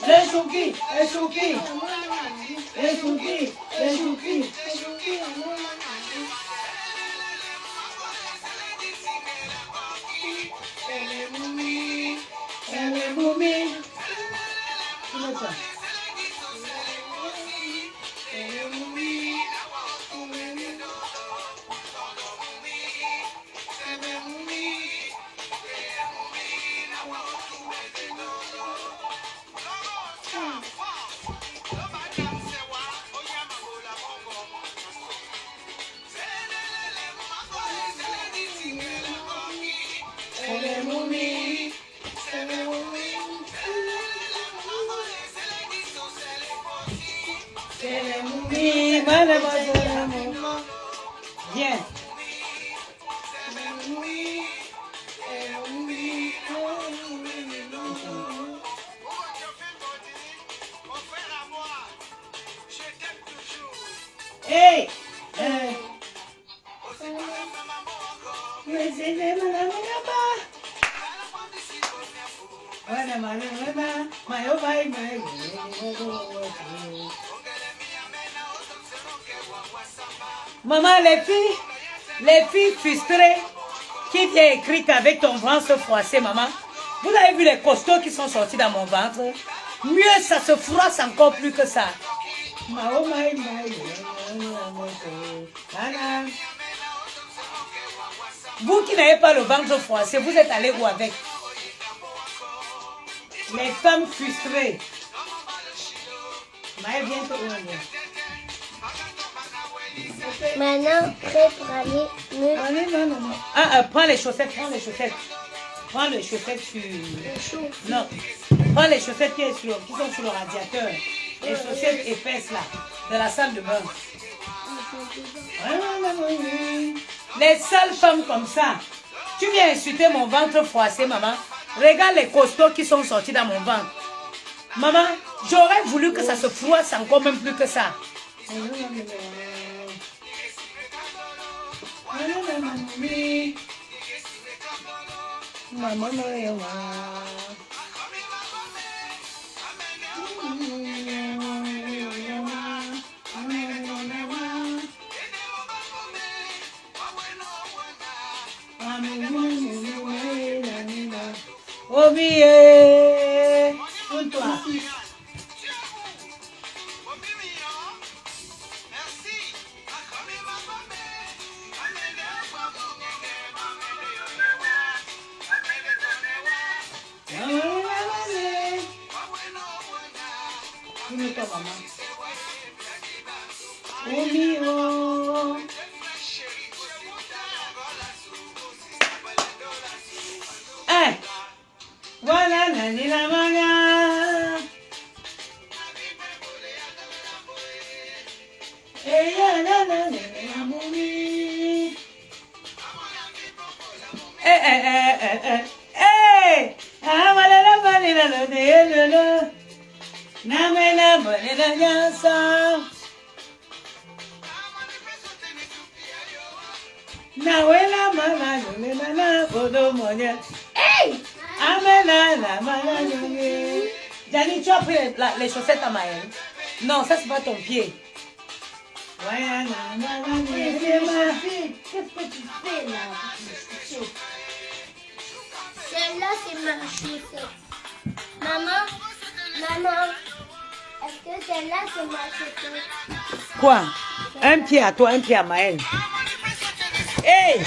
Les chouki, les chouki. Les chouki, les chouki. Les moumi. Comment ça? Viens. Hey! Maman, les filles frustrées qui viennent écrire qu'avec ton ventre se froisser, maman. Vous avez vu les costauds qui sont sortis dans mon ventre? Mieux, ça se froisse encore plus que ça. Vous qui n'avez pas le ventre froissé, vous êtes allés où avec? Les femmes frustrées. Maëlle, viens te rejoindre. Maintenant, prêt pour aller me... Non. Prends les chaussettes, prends les chaussettes. Prends les chaussettes sur... Non. Prends les chaussettes qui sont sur le radiateur. Les chaussettes épaisses là, de la salle de bain. Les sales femmes comme ça. Tu viens insulter mon ventre froissé, maman. Regarde les costauds qui sont sortis dans mon ventre. Maman, j'aurais voulu que ça se froisse encore même plus que ça. Oublié, pour toi. Pour toi, maman. Oublié. Voilà la la maga. Et ya la la la moumi. Amala la banana la de la. Namela banana nyasa. Nawela mama la bodo monia. Hey! Dani, tu as pris les chaussettes à Maëlle? Non, ça c'est pas ton pied. Qu'est-ce que tu fais là? Celle-là, c'est ma chaussette. Maman, est-ce que celle-là, c'est ma chaussette? Quoi? Un pied à toi, un pied à Maëlle. Hey!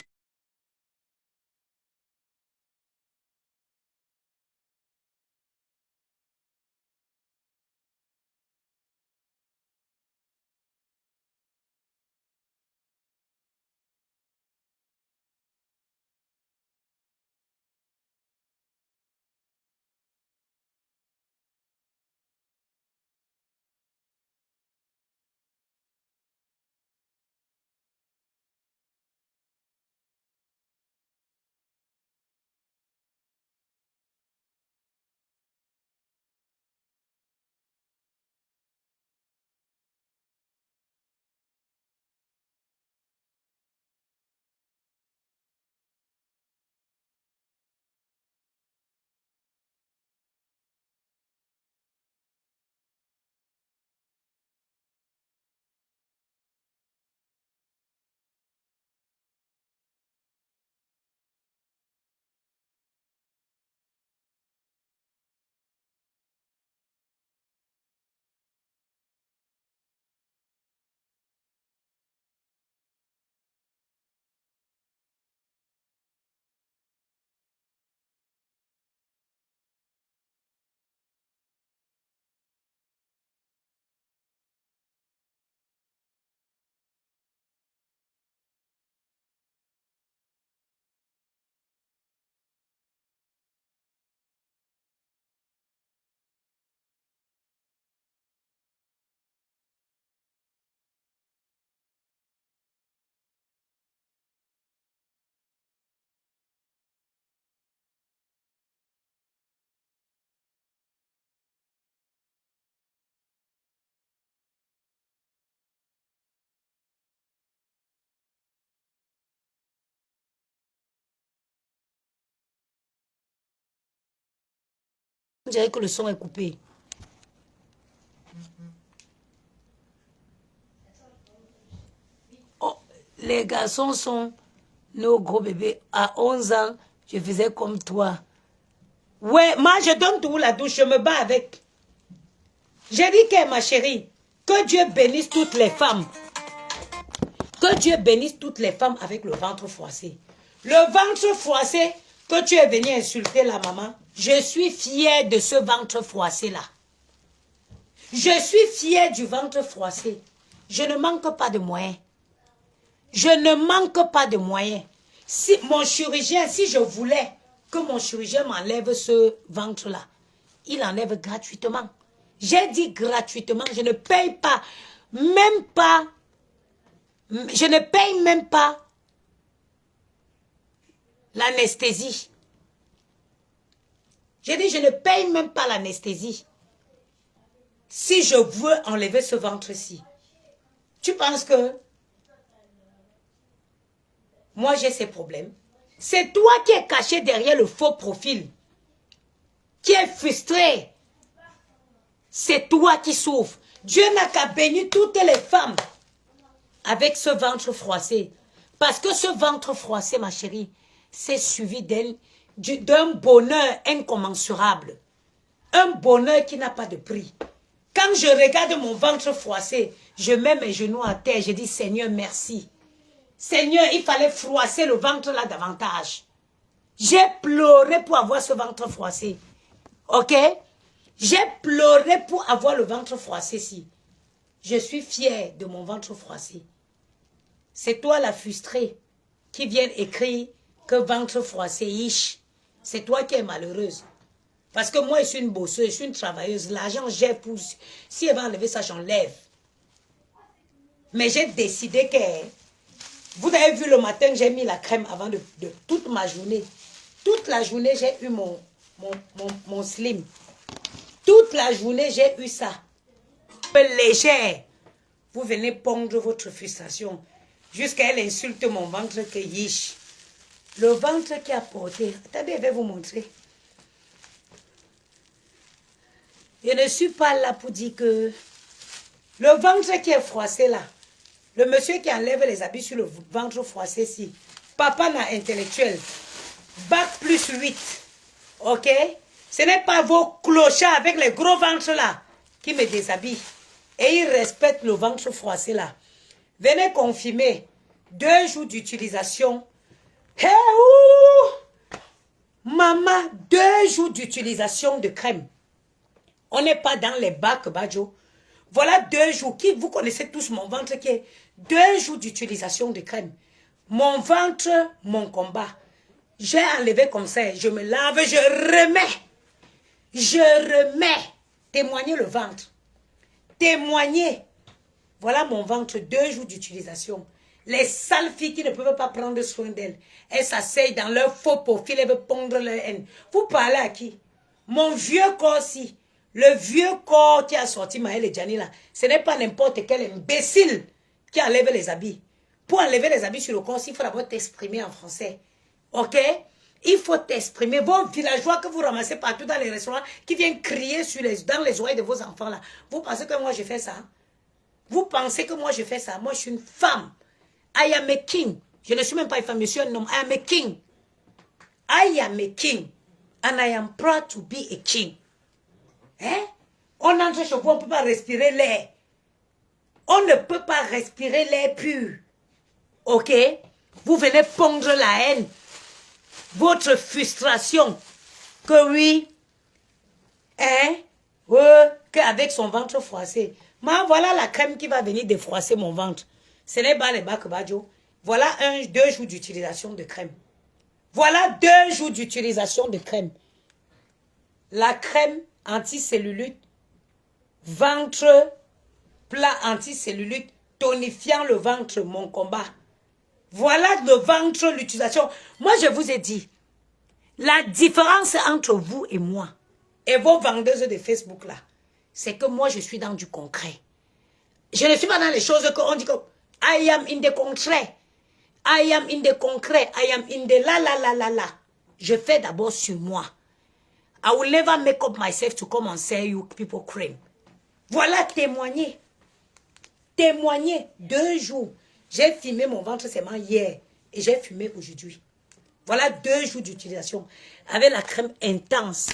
On dirait que le son est coupé. Oh, les garçons sont nos gros bébés. À 11 ans, je faisais comme toi. Ouais, moi je donne tout la douche, je me bats avec. J'ai dit que ma chérie, que Dieu bénisse toutes les femmes. Que Dieu bénisse toutes les femmes avec le ventre froissé. Le ventre froissé, que tu es venu insulter la maman, je suis fière de ce ventre froissé-là. Je suis fière du ventre froissé. Je ne manque pas de moyens. Je ne manque pas de moyens. Si mon chirurgien, si je voulais que mon chirurgien m'enlève ce ventre-là, il enlève gratuitement. J'ai dit gratuitement, je ne paye pas, même pas, je ne paye même pas l'anesthésie. J'ai dit, je ne paye même pas l'anesthésie. Si je veux enlever ce ventre-ci, tu penses que moi j'ai ces problèmes? C'est toi qui es caché derrière le faux profil, qui est frustré. C'est toi qui souffres. Dieu n'a qu'à bénir toutes les femmes avec ce ventre froissé. Parce que ce ventre froissé, ma chérie, c'est suivi d'un bonheur incommensurable. Un bonheur qui n'a pas de prix. Quand je regarde mon ventre froissé, je mets mes genoux à terre, je dis Seigneur, merci. Seigneur, il fallait froisser le ventre là davantage. J'ai pleuré pour avoir ce ventre froissé. Ok? J'ai pleuré pour avoir le ventre froissé-ci. Je suis fière de mon ventre froissé. C'est toi la frustrée qui vient écrire que ventre froissé, ish. C'est toi qui es malheureuse. Parce que moi, je suis une bosseuse, je suis une travailleuse. L'argent, j'ai pour... Si elle va enlever ça, j'enlève. Mais j'ai décidé que... Vous avez vu le matin, j'ai mis la crème avant de toute ma journée. Toute la journée, j'ai eu mon slim. Toute la journée, j'ai eu ça. Légère. Vous venez pondre votre frustration. Jusqu'à elle insulte mon ventre que yish. Le ventre qui a porté. Attendez, je vais vous montrer. Je ne suis pas là pour dire que le ventre qui est froissé là, le monsieur qui enlève les habits sur le ventre froissé ici, papa n'a intellectuel, bac plus 8, ok? Ce n'est pas vos clochards avec les gros ventres là qui me déshabillent. Et ils respectent le ventre froissé là. Venez confirmer 2 jours d'utilisation. Hey, maman, 2 jours d'utilisation de crème. On n'est pas dans les bacs, Badjo. Voilà 2 jours. Vous connaissez tous mon ventre qui est 2 jours d'utilisation de crème. Mon ventre, mon combat. J'ai enlevé comme ça. Je me lave, je remets. Je remets. Témoignez le ventre. Témoignez. Voilà mon ventre, 2 jours d'utilisation. Les sales filles qui ne peuvent pas prendre soin d'elles. Elles s'asseyent dans leur faux profil, elles veulent pondre leur haine. Vous parlez à qui? Mon vieux corps-ci. Le vieux corps qui a sorti Maël et Gianni là, ce n'est pas n'importe quel imbécile qui enlève les habits. Pour enlever les habits sur le corps, il faut d'abord t'exprimer en français. Ok? Il faut t'exprimer. Vos villageois que vous ramassez partout dans les restaurants, qui viennent crier dans les oreilles de vos enfants là. Vous pensez que moi je fais ça? Vous pensez que moi je fais ça? Moi je suis une femme. I am a king. Je ne suis même pas une femme, je suis un homme. I am a king. I am a king. And I am proud to be a king. Hein? On entre chez vous, on ne peut pas respirer l'air. On ne peut pas respirer l'air pur. Ok? Vous venez pondre la haine. Votre frustration. Que oui. Hein? Qu'avec son ventre froissé. Mais voilà la crème qui va venir défroisser mon ventre. Ce n'est pas les bacs Badjo. Voilà 2 jours d'utilisation de crème. Voilà 2 jours d'utilisation de crème. La crème anticellulite, ventre plat anticellulite, tonifiant le ventre, mon combat. Voilà le ventre, l'utilisation. Moi, je vous ai dit, la différence entre vous et moi, et vos vendeuses de Facebook là, c'est que moi, je suis dans du concret. Je ne suis pas dans les choses qu'on dit que I am in the concret. I am in the concret. I am in the la. Je fais d'abord sur moi. I will never make up myself to come and sell you people cream. Voilà, témoigner. Témoigner. 2 jours. J'ai filmé mon ventre seulement hier. Et j'ai fumé aujourd'hui. Voilà 2 jours d'utilisation. Avec la crème intense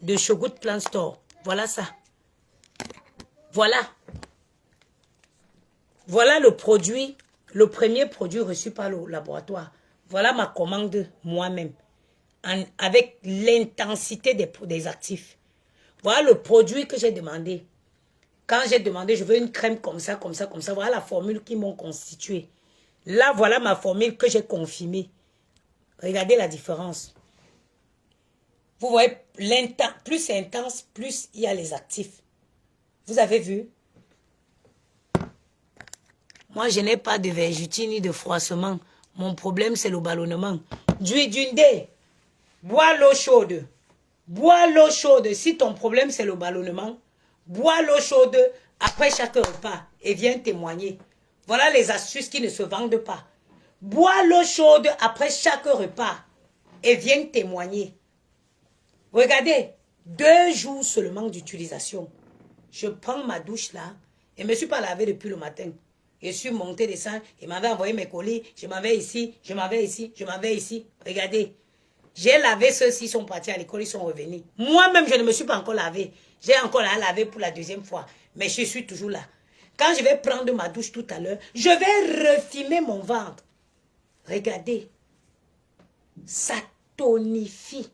de Shogood Plant Store. Voilà ça. Voilà. Voilà le produit, le premier produit reçu par le laboratoire. Voilà ma commande moi-même. Avec l'intensité des actifs. Voilà le produit que j'ai demandé. Quand j'ai demandé, je veux une crème comme ça, comme ça, comme ça. Voilà la formule qu'ils m'ont constituée. Là, voilà ma formule que j'ai confirmée. Regardez la différence. Vous voyez, plus c'est intense, plus il y a les actifs. Vous avez vu? Moi, je n'ai pas de vergeture ni de froissement. Mon problème, c'est le ballonnement. D'huile d'undé. Bois l'eau chaude. Bois l'eau chaude. Si ton problème, c'est le ballonnement, bois l'eau chaude après chaque repas et viens témoigner. Voilà les astuces qui ne se vendent pas. Bois l'eau chaude après chaque repas et viens témoigner. Regardez, 2 jours seulement d'utilisation. Je prends ma douche là et je ne me suis pas lavé depuis le matin. Je suis monté des seins, il m'avait envoyé mes colis, je m'avais ici, je m'avais ici, je m'avais ici. Regardez, j'ai lavé ceux-ci, sont partis à l'école, ils sont revenus. Moi-même, je ne me suis pas encore lavé. J'ai encore à laver pour la 2e fois, mais je suis toujours là. Quand je vais prendre ma douche tout à l'heure, je vais refilmer mon ventre. Regardez, ça tonifie.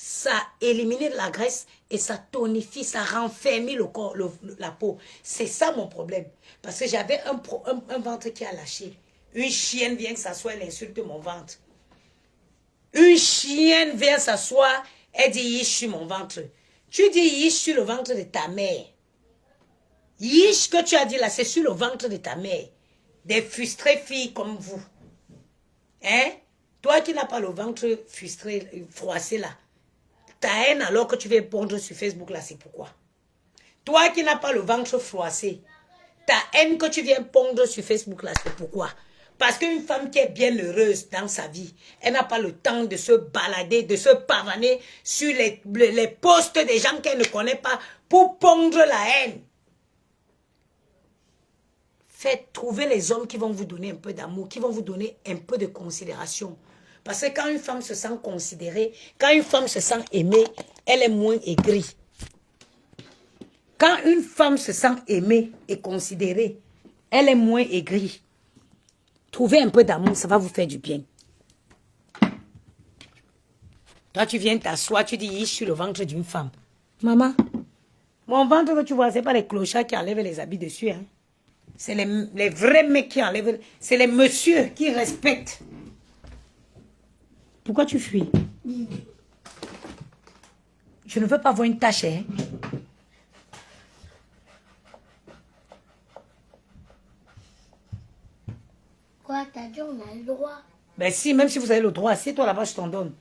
Ça élimine la graisse et ça tonifie, ça renfermit le corps, la peau. C'est ça mon problème. Parce que j'avais un ventre qui a lâché. Une chienne vient s'asseoir, elle insulte mon ventre. Une chienne vient s'asseoir, elle dit yish sur mon ventre. Tu dis yish sur le ventre de ta mère. Yish que tu as dit là, c'est sur le ventre de ta mère. Des frustrées filles comme vous. Hein? Toi qui n'as pas le ventre frustré, froissé là. Ta haine alors que tu veux pondre sur Facebook là, c'est pourquoi. Toi qui n'as pas le ventre froissé, ta haine que tu viens pondre sur Facebook là, c'est pourquoi. Parce qu'une femme qui est bien heureuse dans sa vie, elle n'a pas le temps de se balader, de se pavaner sur les posts des gens qu'elle ne connaît pas pour pondre la haine. Faites trouver les hommes qui vont vous donner un peu d'amour, qui vont vous donner un peu de considération. Parce que quand une femme se sent considérée, quand une femme se sent aimée, elle est moins aigrie. Quand une femme se sent aimée et considérée, elle est moins aigrie. Trouvez un peu d'amour, ça va vous faire du bien. Toi, tu viens t'asseoir, tu dis, je suis le ventre d'une femme. Maman, mon ventre que tu vois, ce n'est pas les clochards qui enlèvent les habits dessus. Hein. C'est les vrais mecs qui enlèvent. C'est les messieurs qui respectent. Pourquoi tu fuis? Je ne veux pas voir une tache. Hein? Quoi, t'as dit on a le droit? Ben si, même si vous avez le droit, assieds-toi là-bas, je t'en donne.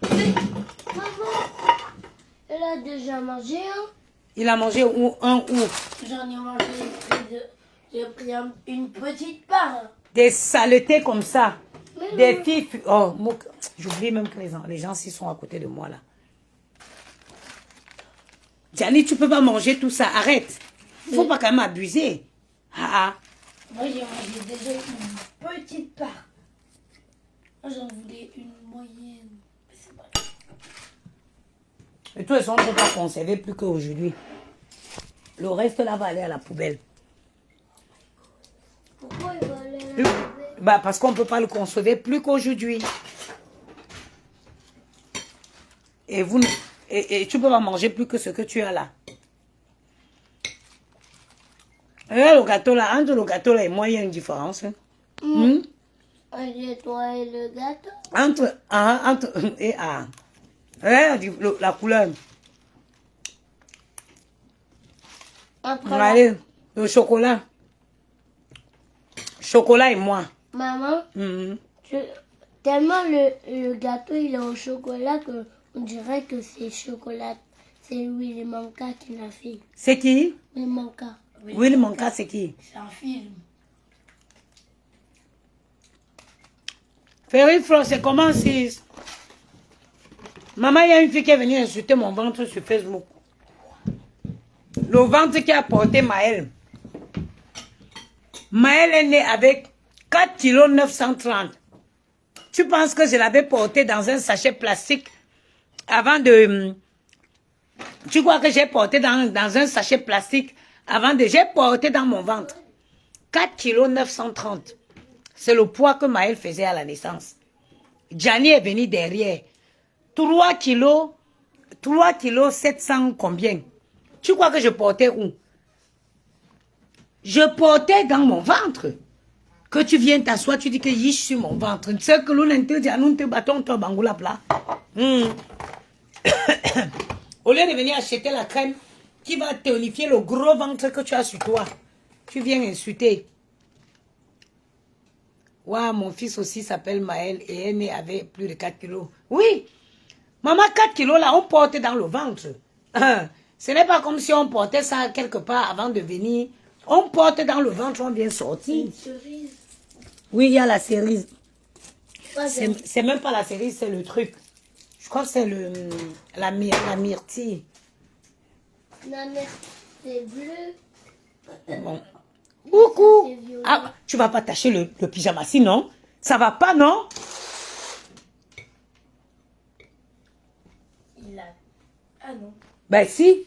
Maman, elle a déjà mangé un? Il a mangé un ou? J'en ai mangé j'ai pris une petite part. Des saletés comme ça. Mais Des filles... Oh, j'oublie même que les gens s'y sont à côté de moi là. Gianni, tu peux pas manger tout ça. Arrête. Il faut pas quand même abuser. Ah. Moi, j'ai mangé déjà une petite part. Moi, j'en voulais une moyenne. Mais c'est pas grave. Et tout, ils sont pas conservés plus qu'aujourd'hui. Le reste là va aller à la poubelle. Pourquoi il va aller à la poubelle? Bah, parce qu'on ne peut pas le conserver plus qu'aujourd'hui. Et tu peux pas manger plus que ce que tu as là. Regarde le gâteau là, entre le gâteau là et moi, il y a une différence. Hein. Entre toi et le gâteau? Entre et A. Regarde la couleur. Regardez, le chocolat. Chocolat et moi. Maman, tellement le gâteau il est au chocolat que on dirait que c'est chocolat. C'est Willy Wonka qui l'a fait. C'est qui? Willy Wonka. Willy Wonka, c'est qui? C'est un film. Ferry Frost, c'est comment si... Maman, il y a une fille qui est venue insulter mon ventre sur Facebook. Le ventre qui a porté Maël. Maël est née avec 4 kg 930. Tu penses que je l'avais porté dans un sachet plastique avant de... Tu crois que j'ai porté dans un sachet plastique avant de... J'ai porté dans mon ventre. 4 kg 930. C'est le poids que Maël faisait à la naissance. Gianni est venu derrière. 3 kg 700 combien? Tu crois que je portais où? Je portais dans mon ventre. Que tu viens t'asseoir, tu dis que je suis mon ventre. C'est que l'on interdit à nous te battons ton bangoula plat. Au lieu de venir acheter la crème qui va tonifier le gros ventre que tu as sur toi, tu viens insulter. Ouais, mon fils aussi s'appelle Maël et est né avec plus de 4 kilos. Oui, maman, 4 kilos là, on porte dans le ventre. Ce n'est pas comme si on portait ça quelque part avant de venir. On porte dans le ventre, on vient sortir. Une cerise. Oui, il y a la cerise. Ouais, C'est même pas la cerise, c'est le truc. Je crois que c'est la myrtille. la mère, c'est bleu. Bon. Coucou. C'est violet. Ah, tu vas pas tâcher le pyjama, sinon, ça va pas, non? Il a... Ah non. Ben si.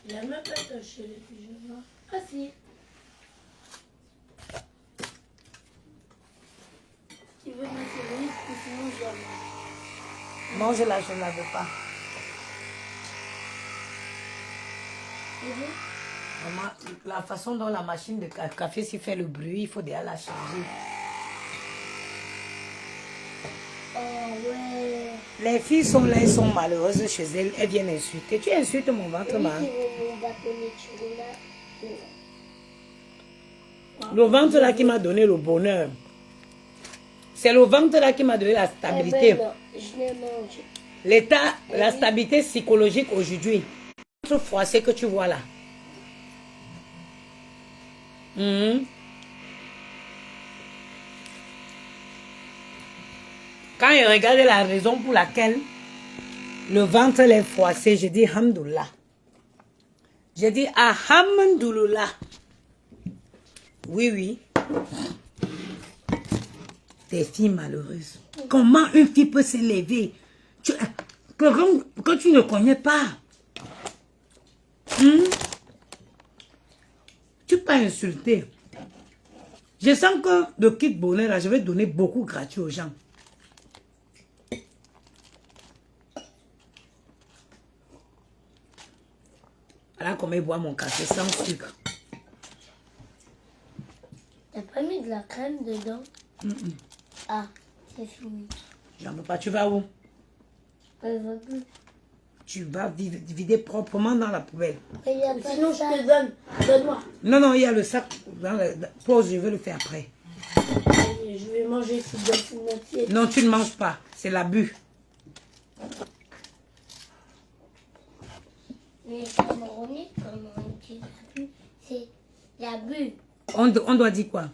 Il a même pas touché le pyjama. Ah si. Tu veux ma cerise ou sinon je la mange. Non, je ne la veux pas. C'est bon? Maman, la façon dont la machine de café s'y fait le bruit, il faut déjà la changer. Oh ouais. Les filles sont là, elles sont malheureuses chez elles, elles viennent insulter. Tu insultes mon ventre, Oui, maman. c'est mon bâtonnet de chocolat. Le ventre là qui m'a donné le bonheur. C'est le ventre là qui m'a donné la stabilité. Eh ben non, je l'ai mangé. L'état, la stabilité psychologique aujourd'hui. Le ventre froissé que tu vois là. Quand je regarde la raison pour laquelle le ventre est froissé, je dis Hamdoullah. Je dis Alhamdoulilah. Oui, oui. Des filles malheureuses. Comment une fille peut s'élever que tu ne connais pas? Tu peux insulter. Je sens que le kit bonheur, là, je vais donner beaucoup gratuit aux gens. Voilà comment je bois mon café sans sucre. T'as pas mis de la crème dedans? Ah, c'est fini. J'en veux pas. Tu vas où? Je veux plus. Tu vas vider proprement dans la poubelle. Et y a pas Sinon, de je sac. te donne. Donne-moi. Non, il y a le sac dans la pause, je vais le faire après. Allez, je vais manger ce dans une assiette. Non, tu ne manges pas. C'est l'abus. Mais Camerounais, comment on dit l'abus? C'est l'abus. On doit dire quoi?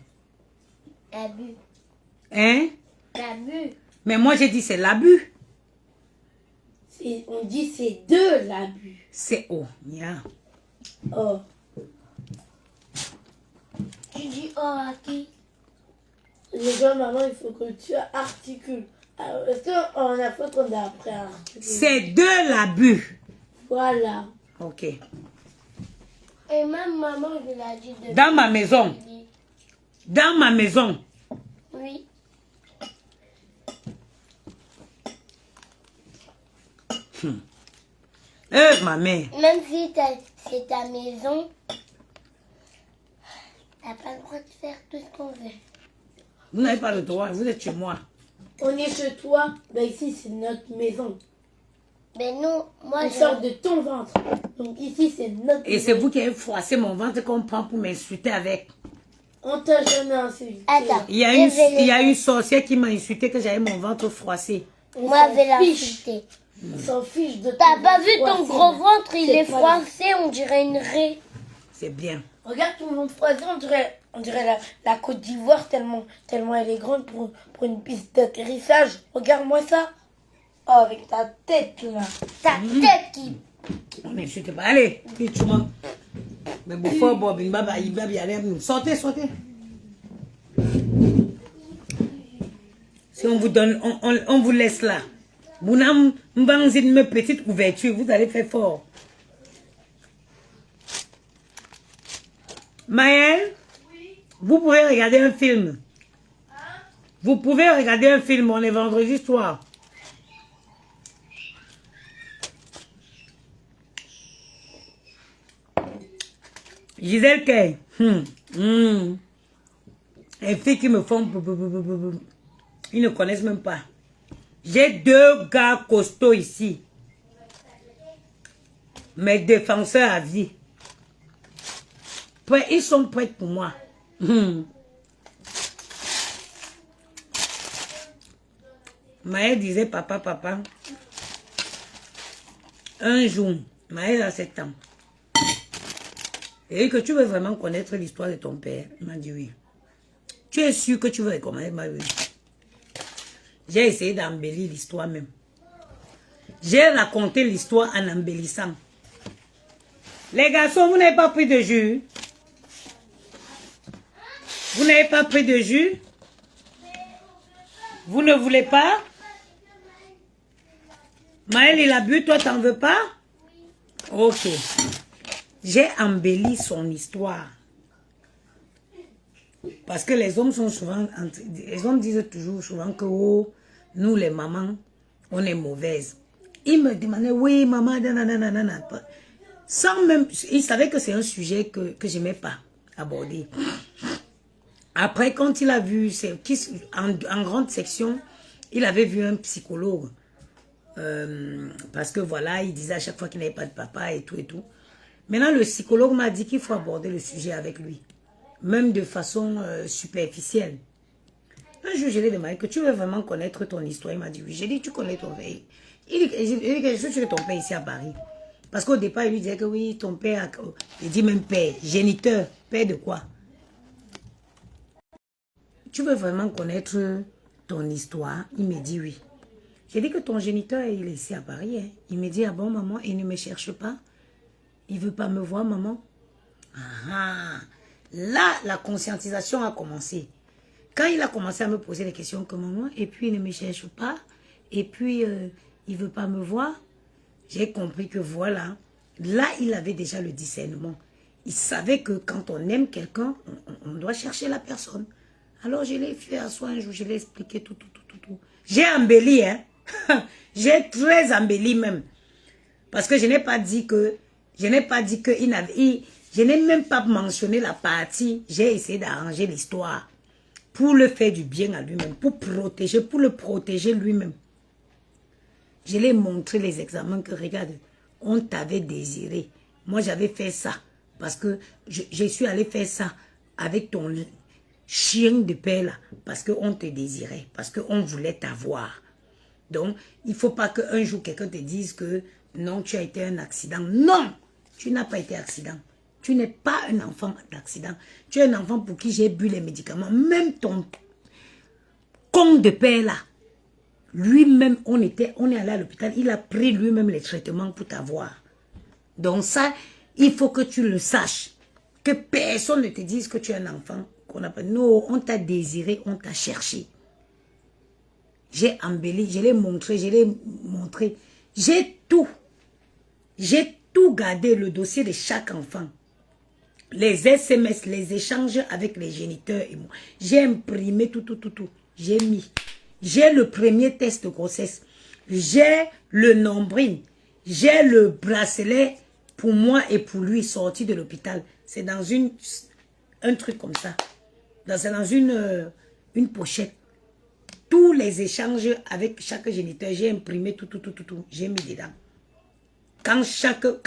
L'abus. Hein? L'abus. Mais moi, j'ai dit c'est l'abus. On dit c'est de l'abus. C'est oh, nia. Oh. Tu dis oh à qui? Les gars, maman, il faut que tu articules. Alors, est-ce qu'on a fait qu'on a appris à articuler? C'est de l'abus. Voilà. Ok. Et même maman, je l'ai dit de... Dans ma maison. Dans ma maison. Oui. Ma mère. Même si c'est ta maison, t'as pas le droit de faire tout ce qu'on veut. Vous n'avez pas le droit, vous êtes chez moi. On est chez toi. Ben ici, c'est notre maison. Mais nous, moi, On je... sort de ton ventre. Donc ici, c'est notre Et c'est maison. vous qui avez froissé mon ventre qu'on prend pour m'insulter avec. On t'a jamais insulté. Attends. Il y a une sorcière qui m'a insulté que j'avais mon ventre froissé. On Moi, je vais s'en fiche. l'insulter. On s'en fiche de T'as ton pas vu ton froissé, gros là. ventre, il C'est est pas froissé, on dirait une raie. C'est bien. Regarde ton ventre froissé, on dirait On dirait la Côte d'Ivoire tellement elle est grande pour une piste d'atterrissage. Regarde-moi ça. Oh, avec ta tête là. Ta tête qui... Mais je te pas. Allez, tu m'en... Mais bon, Bob, il va y aller. Sortez, sortez. Si on vous donne, on vous laisse là. Vous n'avez pas une petite ouverture, vous allez faire fort. Maëlle, vous pouvez regarder un film. Vous pouvez regarder un film, on est vendredi soir. Gisèle Kay. Les filles qui me font... Ils ne connaissent même pas. J'ai 2 gars costauds ici. Mes défenseurs à vie. Ils sont prêts pour moi. Maëlle disait papa. Un jour, Maëlle a 7 ans. Et que tu veux vraiment connaître l'histoire de ton père? Il m'a dit oui. Tu es sûr que tu veux recommander? Il m'a dit oui. J'ai essayé d'embellir l'histoire même. J'ai raconté l'histoire en embellissant. Les garçons, vous n'avez pas pris de jus? Vous n'avez pas pris de jus? Vous ne voulez pas? Maëlle, il a bu, toi, t'en veux pas? Ok. J'ai embelli son histoire. Parce que les hommes sont souvent... Les hommes disent toujours souvent que oh, nous, les mamans, on est mauvaises. Ils me demandaient, oui, maman, nanana. Sans même... Ils savaient que c'est un sujet que je n'aimais pas aborder. Après, quand il a vu... En grande section, il avait vu un psychologue. Parce que voilà, il disait à chaque fois qu'il n'avait pas de papa et tout et tout. Maintenant, le psychologue m'a dit qu'il faut aborder le sujet avec lui. Même de façon superficielle. Un jour, je lui ai demandé que tu veux vraiment connaître ton histoire. Il m'a dit oui. J'ai dit, tu connais ton père. Il dit, je suis ton père ici à Paris. Parce qu'au départ, il lui disait que oui, ton père, il dit même père, géniteur. Père de quoi? Tu veux vraiment connaître ton histoire? Il me dit oui. J'ai dit que ton géniteur, il est ici à Paris. Hein. Il me dit, ah bon, maman, il ne me cherche pas. Il ne veut pas me voir, maman. Ah, là, la conscientisation a commencé. Quand il a commencé à me poser des questions comme maman, et puis il ne me cherche pas, et puis il ne veut pas me voir, j'ai compris que voilà, là, il avait déjà le discernement. Il savait que quand on aime quelqu'un, on doit chercher la personne. Alors, je l'ai fait asseoir un jour, je l'ai expliqué tout. J'ai embelli, hein. J'ai très embelli même. Parce que je n'ai pas dit que... Je n'ai même pas mentionné la partie. J'ai essayé d'arranger l'histoire. Pour le faire du bien à lui-même. Pour le protéger lui-même. Je lui ai montré les examens que, regarde, on t'avait désiré. Moi, j'avais fait ça. Parce que je suis allé faire ça avec ton chien de paix là. Parce qu'on te désirait. Parce qu'on voulait t'avoir. Donc, il ne faut pas qu'un jour, quelqu'un te dise que non, tu as été un accident. Non, tu n'as pas été accident. Tu n'es pas un enfant d'accident. Tu es un enfant pour qui j'ai bu les médicaments. Même ton con de père là, lui-même, on est allé à l'hôpital, il a pris lui-même les traitements pour t'avoir. Donc ça, il faut que tu le saches. Que personne ne te dise que tu es un enfant. Non, on t'a désiré, on t'a cherché. J'ai embelli, je l'ai montré. J'ai tout gardé, le dossier de chaque enfant. Les SMS, les échanges avec les géniteurs et moi. J'ai imprimé tout. J'ai mis. J'ai le premier test de grossesse. J'ai le nombril. J'ai le bracelet pour moi et pour lui sorti de l'hôpital. C'est dans un truc comme ça. C'est dans une pochette. Tous les échanges avec chaque géniteur, j'ai imprimé tout. J'ai mis dedans. Quand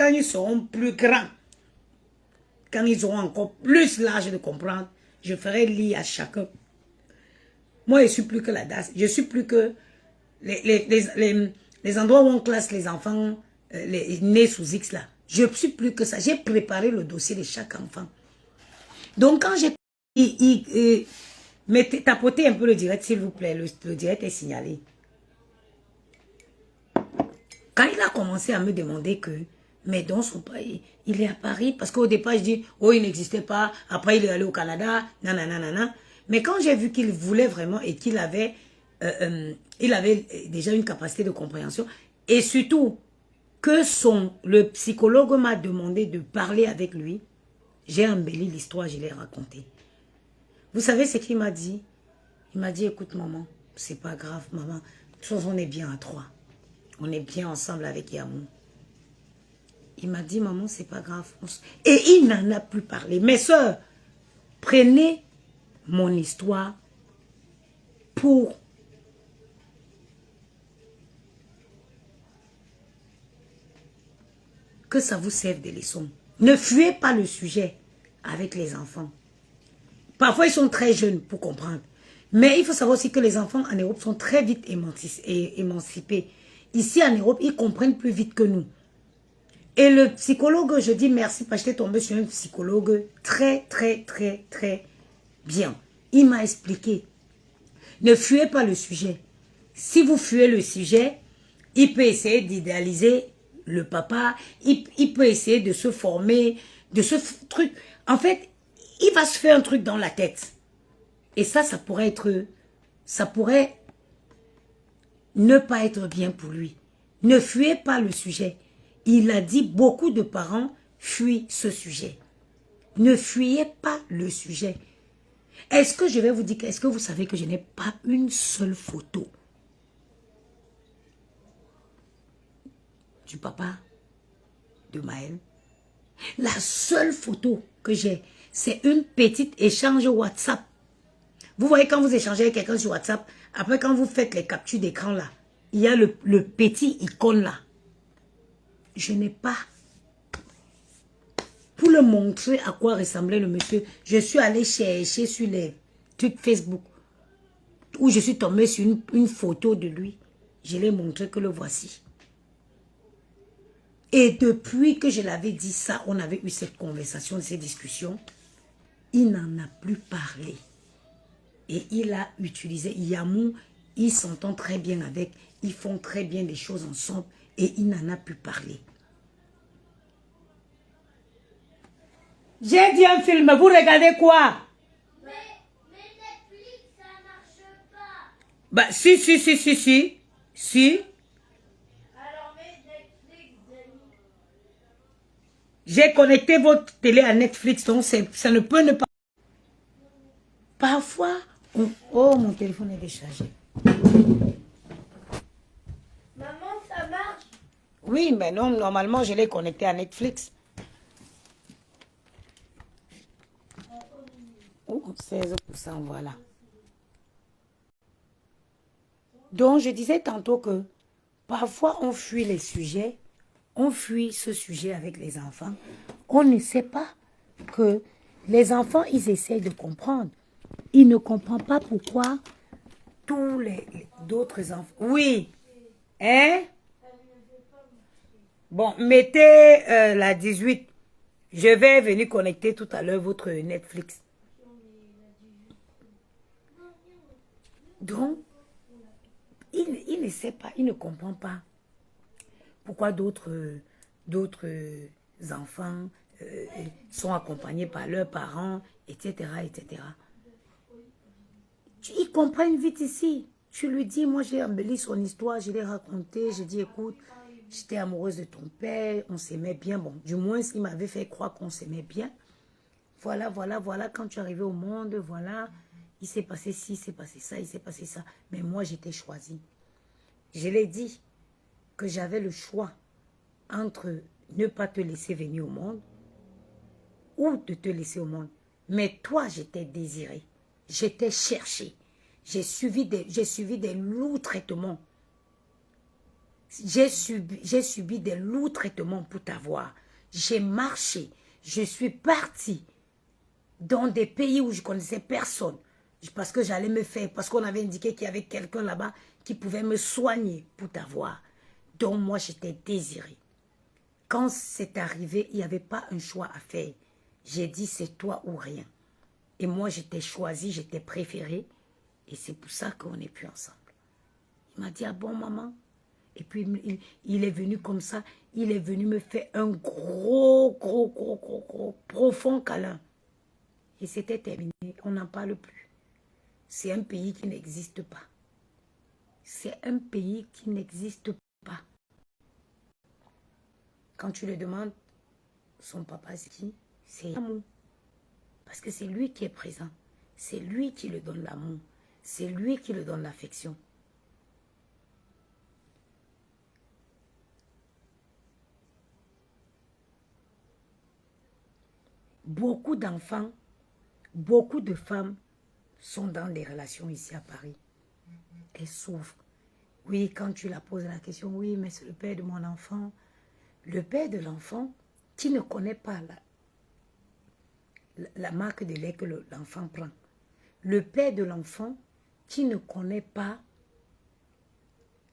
ils seront plus grands, quand ils auront encore plus l'âge de comprendre, je ferai lire à chacun. Moi, je suis plus que la DAS. Je suis plus que les endroits où on classe les enfants les nés sous X là. Je suis plus que ça. J'ai préparé le dossier de chaque enfant. Donc, quand j'ai Mettez, tapotez un peu le direct, s'il vous plaît. Le direct est signalé. Quand il a commencé à me demander que mes dons sont pas... Il est à Paris, parce qu'au départ, je dis, oh, il n'existait pas. Après, il est allé au Canada, nanana. Mais quand j'ai vu qu'il voulait vraiment et qu'il avait, il avait déjà une capacité de compréhension, et surtout que le psychologue m'a demandé de parler avec lui, j'ai embelli l'histoire, je l'ai racontée. Vous savez ce qu'il m'a dit? Il m'a dit, écoute maman, c'est pas grave maman, de toute façon on est bien à trois. On est bien ensemble avec Yamou. Il m'a dit, maman, c'est pas grave. Et il n'en a plus parlé. Mes soeurs, prenez mon histoire pour que ça vous serve de leçon. Ne fuyez pas le sujet avec les enfants. Parfois, ils sont très jeunes pour comprendre. Mais il faut savoir aussi que les enfants en Europe sont très vite émancipés. Ici, en Europe, ils comprennent plus vite que nous. Et le psychologue, je dis merci parce que j'étais tombée sur un psychologue très bien. Il m'a expliqué. Ne fuyez pas le sujet. Si vous fuyez le sujet, il peut essayer d'idéaliser le papa. Il peut essayer de se former, de ce truc. En fait, il va se faire un truc dans la tête. Et ça pourrait être... Ça pourrait ne pas être bien pour lui. Ne fuyez pas le sujet. Il a dit, beaucoup de parents fuient ce sujet. Ne fuyez pas le sujet. Est-ce que je vais vous dire, est-ce que vous savez que je n'ai pas une seule photo du papa de Maël? La seule photo que j'ai, c'est une petite échange WhatsApp. Vous voyez quand vous échangez avec quelqu'un sur WhatsApp, après quand vous faites les captures d'écran là, il y a le petit icône là. Je n'ai pas. Pour le montrer à quoi ressemblait le monsieur, je suis allée chercher sur les trucs Facebook où je suis tombée sur une photo de lui. Je l'ai montré que le voici. Et depuis que je l'avais dit ça, on avait eu cette conversation, cette discussion, il n'en a plus parlé. Et il a utilisé Yamou, il s'entend très bien avec, ils font très bien des choses ensemble et il n'en a plus parlé. J'ai dit un film, vous regardez quoi? Mais Netflix, ça marche pas. Bah si. Si. Alors mets Netflix, Denis. J'ai connecté votre télé à Netflix, donc ça ne peut ne pas... Parfois, oh, mon téléphone est déchargé. Maman, ça marche? Oui, mais non, normalement, je l'ai connecté à Netflix. Oh, 16%, voilà. Donc, je disais tantôt que parfois, on fuit les sujets, on fuit ce sujet avec les enfants. On ne sait pas que les enfants, ils essayent de comprendre. Ils ne comprennent pas pourquoi tous les d'autres enfants... Oui. Hein? Bon, mettez la 18. Je vais venir connecter tout à l'heure votre Netflix. Donc, il ne sait pas, il ne comprend pas pourquoi d'autres enfants sont accompagnés par leurs parents, etc., etc. Ils comprennent vite ici. Tu lui dis, moi j'ai embelli son histoire, je l'ai raconté, j'ai dit, écoute, j'étais amoureuse de ton père, on s'aimait bien. Bon, du moins, il m'avait fait croire qu'on s'aimait bien. Voilà, quand tu es arrivé au monde, voilà, il s'est passé ci, il s'est passé ça, il s'est passé ça. Mais moi, j'étais choisie. Je l'ai dit que j'avais le choix entre ne pas te laisser venir au monde ou de te laisser au monde. Mais toi, j'étais désirée. J'étais cherchée. J'ai subi des lourds traitements. J'ai subi des lourds traitements pour t'avoir. J'ai marché. Je suis partie dans des pays où je connaissais personne. Parce que j'allais me faire, parce qu'on avait indiqué qu'il y avait quelqu'un là-bas qui pouvait me soigner pour t'avoir. Donc moi, j'étais désirée. Quand c'est arrivé, il n'y avait pas un choix à faire. J'ai dit, c'est toi ou rien. Et moi, j'étais choisie, j'étais préférée. Et c'est pour ça qu'on n'est plus ensemble. Il m'a dit, ah bon, maman? Et puis, il est venu comme ça. Il est venu me faire un gros, profond câlin. Et c'était terminé. On n'en parle plus. C'est un pays qui n'existe pas. C'est un pays qui n'existe pas. Quand tu le demandes, son papa, c'est qui? C'est l'amour. Parce que c'est lui qui est présent. C'est lui qui le donne l'amour. C'est lui qui le donne l'affection. Beaucoup d'enfants, beaucoup de femmes sont dans des relations ici à Paris. Elles souffrent. Oui, quand tu la poses la question, oui, mais c'est le père de mon enfant. Le père de l'enfant qui ne connaît pas la marque de lait que l'enfant prend. Le père de l'enfant qui ne connaît pas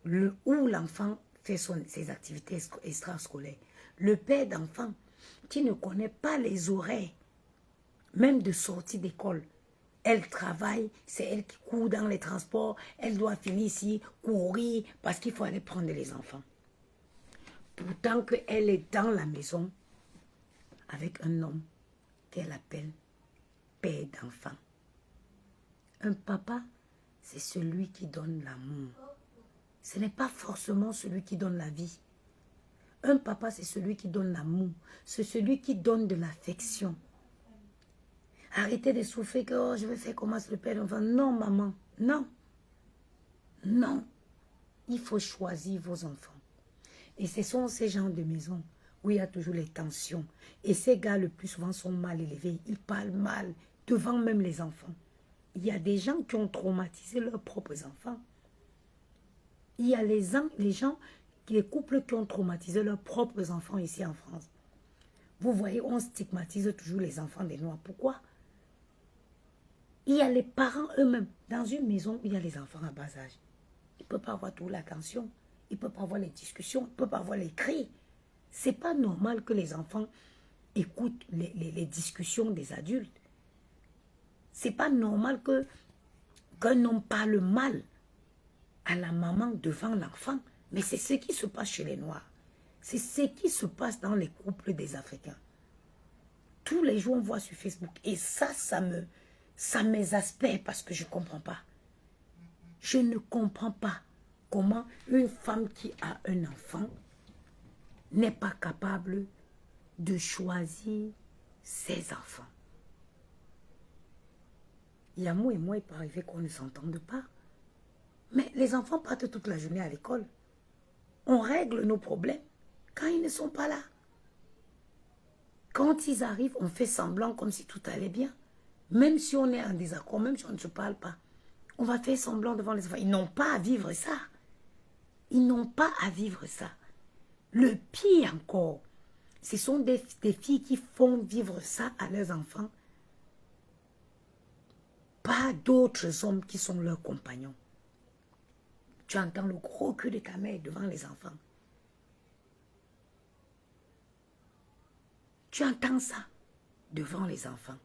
où l'enfant fait ses activités extrascolaires. Le père d'enfant qui ne connaît pas les horaires, même de sortie d'école. Elle travaille, c'est elle qui court dans les transports, elle doit finir ici, courir, parce qu'il faut aller prendre les enfants. Pourtant qu'elle est dans la maison avec un homme qu'elle appelle père d'enfant. Un papa, c'est celui qui donne l'amour. Ce n'est pas forcément celui qui donne la vie. Un papa, c'est celui qui donne l'amour. C'est celui qui donne de l'affection. Arrêtez de souffrir que oh, je vais faire comment le père d'enfant. Non, maman, non. Non. Il faut choisir vos enfants. Et ce sont ces gens de maison où il y a toujours les tensions. Et ces gars, le plus souvent, sont mal élevés. Ils parlent mal devant même les enfants. Il y a des gens qui ont traumatisé leurs propres enfants. Il y a les gens, les couples qui ont traumatisé leurs propres enfants ici en France. Vous voyez, on stigmatise toujours les enfants des Noirs. Pourquoi? Il y a les parents eux-mêmes. Dans une maison où il y a les enfants à bas âge, ils ne peuvent pas avoir toute l'attention. Ils ne peuvent pas avoir les discussions. Ils ne peuvent pas avoir les cris. Ce n'est pas normal que les enfants écoutent les discussions des adultes. Ce n'est pas normal qu'un homme parle mal à la maman devant l'enfant. Mais c'est ce qui se passe chez les Noirs. C'est ce qui se passe dans les couples des Africains. Tous les jours, on voit sur Facebook. Et ça m'exaspère parce que je ne comprends pas. Je ne comprends pas comment une femme qui a un enfant n'est pas capable de choisir ses enfants. Yamou et moi, il peut arriver qu'on ne s'entende pas. Mais les enfants partent toute la journée à l'école. On règle nos problèmes quand ils ne sont pas là. Quand ils arrivent, on fait semblant comme si tout allait bien. Même si on est en désaccord, même si on ne se parle pas. On va faire semblant devant les enfants. Ils n'ont pas à vivre ça. Ils n'ont pas à vivre ça. Le pire encore, ce sont des filles qui font vivre ça à leurs enfants. Pas d'autres hommes qui sont leurs compagnons. Tu entends le gros cul de ta mère devant les enfants. Tu entends ça devant les enfants.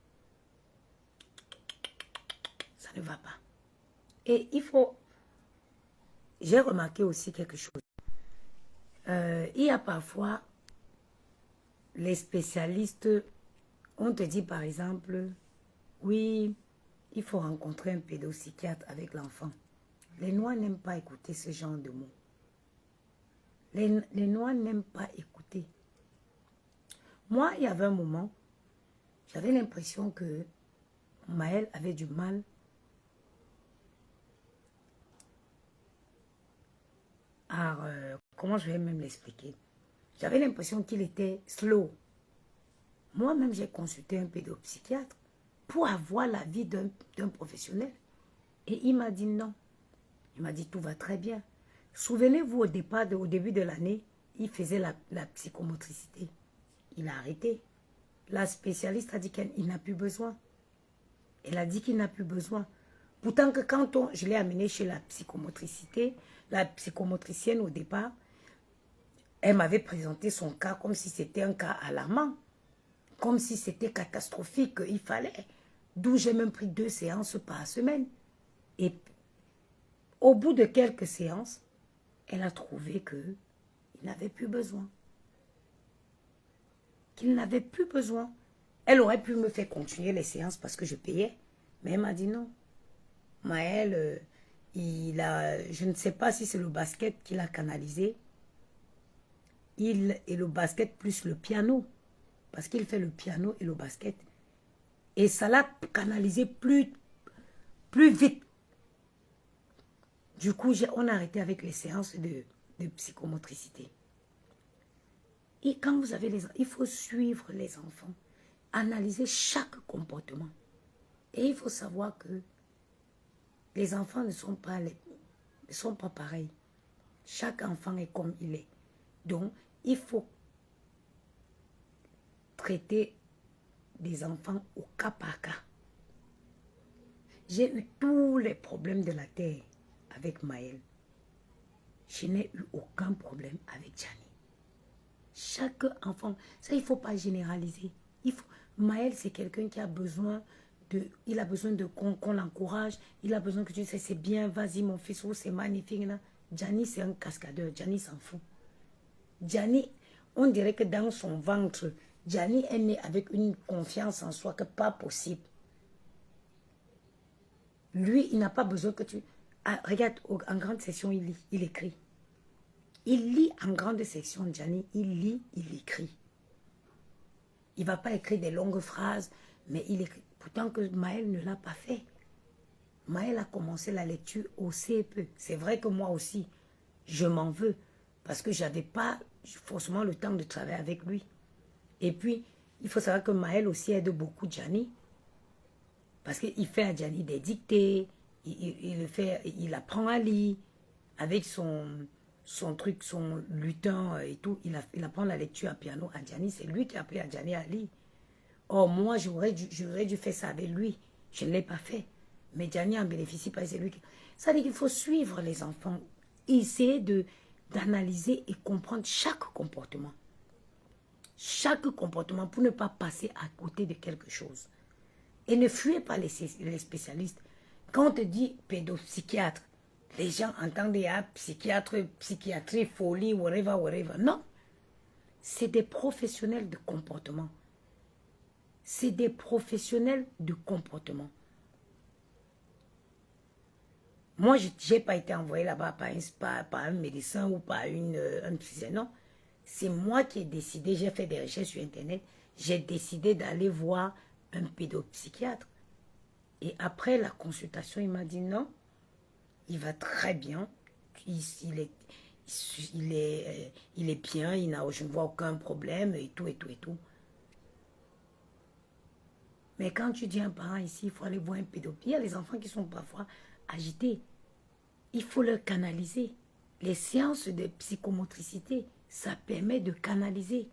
Ça ne va pas. Et il faut... J'ai remarqué aussi quelque chose. Il y a parfois les spécialistes, on te dit par exemple, oui, il faut rencontrer un pédopsychiatre avec l'enfant. Les Noirs n'aiment pas écouter ce genre de mots. Les Noirs n'aiment pas écouter. Moi, il y avait un moment, j'avais l'impression que Maël avait du mal à... comment je vais même l'expliquer? J'avais l'impression qu'il était slow. Moi-même, j'ai consulté un pédopsychiatre pour avoir l'avis d'un professionnel. Et il m'a dit non. Il m'a dit tout va très bien. Souvenez-vous au début de l'année, il faisait la psychomotricité. Il a arrêté. La spécialiste a dit qu'il n'a plus besoin. Elle a dit qu'il n'a plus besoin. Pourtant que quand je l'ai amené chez la psychomotricité, la psychomotricienne au départ, elle m'avait présenté son cas comme si c'était un cas alarmant. Comme si c'était catastrophique, il fallait. D'où j'ai même pris 2 séances par semaine. Et au bout de quelques séances, elle a trouvé qu'il n'avait plus besoin. Qu'il n'avait plus besoin. Elle aurait pu me faire continuer les séances parce que je payais. Mais elle m'a dit non. Maël, je ne sais pas si c'est le basket qu'il a canalisé. Il et le basket plus le piano. Parce qu'il fait le piano et le basket. Et ça l'a canalisé plus vite. Du coup, on a arrêté avec les séances de psychomotricité. Et quand vous avez il faut suivre les enfants. Analyser chaque comportement. Et il faut savoir que les enfants ne sont pas pareils. Chaque enfant est comme il est. Donc, il faut traiter des enfants au cas par cas. J'ai eu tous les problèmes de la terre avec Maël. Je n'ai eu aucun problème avec Gianni. Chaque enfant, ça il ne faut pas généraliser. Maël, c'est quelqu'un qui a besoin qu'on l'encourage. Il a besoin que tu dises, c'est bien, vas-y mon fils, oh, c'est magnifique. Gianni, c'est un cascadeur. Gianni s'en fout. Gianni, on dirait que dans son ventre, Gianni est né avec une confiance en soi que pas possible. Lui, il n'a pas besoin que tu... Ah, regarde, en grande section, il lit, il écrit. Il lit en grande section, Gianni, il lit, il écrit. Il ne va pas écrire des longues phrases, mais il écrit. Pourtant que Maël ne l'a pas fait. Maël a commencé la lecture au CP. C'est vrai que moi aussi, je m'en veux, parce que je n'avais pas forcément le temps de travailler avec lui. Et puis, il faut savoir que Maël aussi aide beaucoup Gianni. Parce qu'il fait à Gianni des dictées, il apprend à lire, avec son truc, son lutin et tout, il apprend la lecture à piano à Gianni. C'est lui qui a appris à Gianni à lire. Or, moi, j'aurais dû faire ça avec lui. Je ne l'ai pas fait. Mais Gianni en bénéficie parce que c'est lui qui... Ça veut dire qu'il faut suivre les enfants. Essayer d'analyser et comprendre chaque comportement. Chaque comportement pour ne pas passer à côté de quelque chose. Et ne fuyez pas les spécialistes. Quand on te dit pédopsychiatre, les gens entendent psychiatre, psychiatrie, folie, whatever. Non. C'est des professionnels de comportement. C'est des professionnels de comportement. Moi, je n'ai pas été envoyé là-bas par un médecin ou par un psychiatre. Non. C'est moi qui ai décidé, j'ai fait des recherches sur Internet, j'ai décidé d'aller voir un pédopsychiatre. Et après la consultation, il m'a dit non, il va très bien, il est bien, je ne vois aucun problème et tout. Mais quand tu dis à un parent ici, il faut aller voir un pédopsychiatre, il y a les enfants qui sont parfois agités. Il faut leur canaliser. Les séances de psychomotricité, ça permet de canaliser.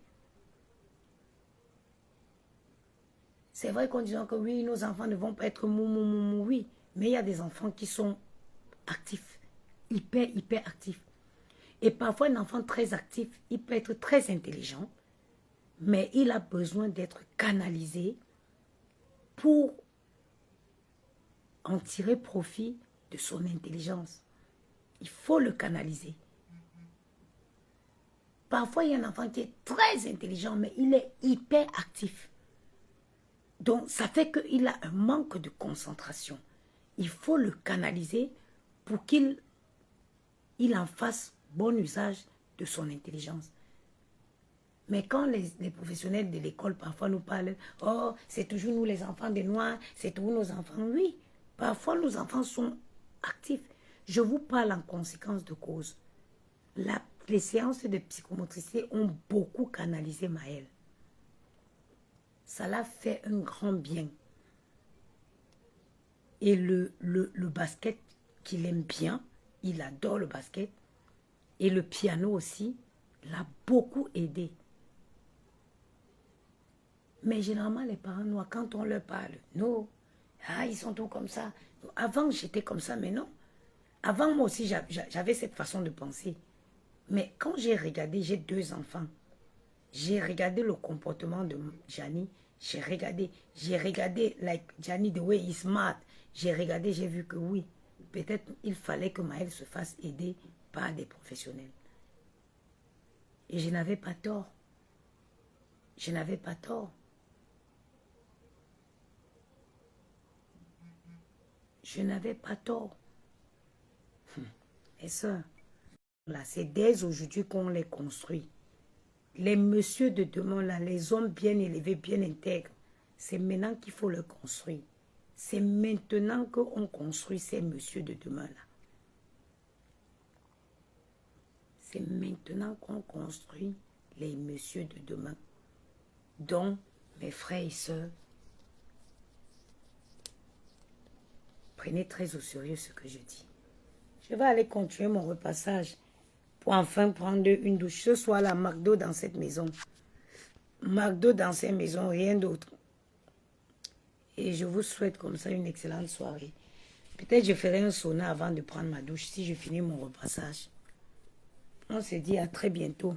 C'est vrai qu'on dit que oui, nos enfants ne vont pas être oui. Mais il y a des enfants qui sont actifs, hyper actifs. Et parfois, un enfant très actif, il peut être très intelligent, mais il a besoin d'être canalisé pour en tirer profit de son intelligence. Il faut le canaliser. Parfois, il y a un enfant qui est très intelligent, mais il est hyper actif. Donc, ça fait qu'il a un manque de concentration. Il faut le canaliser pour qu'il en fasse bon usage de son intelligence. Mais quand les professionnels de l'école parfois nous parlent, « Oh, c'est toujours nous les enfants des Noirs, c'est toujours nos enfants. » Oui, parfois nos enfants sont actifs. Je vous parle en conséquence de cause. Les séances de psychomotricité ont beaucoup canalisé Maël. Ça l'a fait un grand bien. Et le basket qu'il aime bien, il adore le basket. Et le piano aussi, l'a beaucoup aidé. Mais généralement, les parents noirs, quand on leur parle, non, ils sont tous comme ça. Avant, j'étais comme ça, mais non. Avant, moi aussi, j'avais cette façon de penser. Mais quand j'ai regardé, j'ai 2 enfants. J'ai regardé le comportement de Gianni. J'ai regardé, like Johnny, the way he's smart. J'ai regardé, j'ai vu que oui, peut-être il fallait que Maël se fasse aider par des professionnels. Et je n'avais pas tort. Je n'avais pas tort. Je n'avais pas tort. Et ça, là, c'est dès aujourd'hui qu'on les construit. Les messieurs de demain, là, les hommes bien élevés, bien intègres, c'est maintenant qu'il faut les construire. C'est maintenant qu'on construit ces messieurs de demain-là. C'est maintenant qu'on construit les messieurs de demain. Donc, mes frères et sœurs, prenez très au sérieux ce que je dis. Je vais aller continuer mon repassage pour enfin prendre une douche. Ce soir, là, McDo dans cette maison. McDo dans cette maison, rien d'autre. Et je vous souhaite comme ça une excellente soirée. Peut-être je ferai un sauna avant de prendre ma douche si je finis mon repassage. On se dit à très bientôt.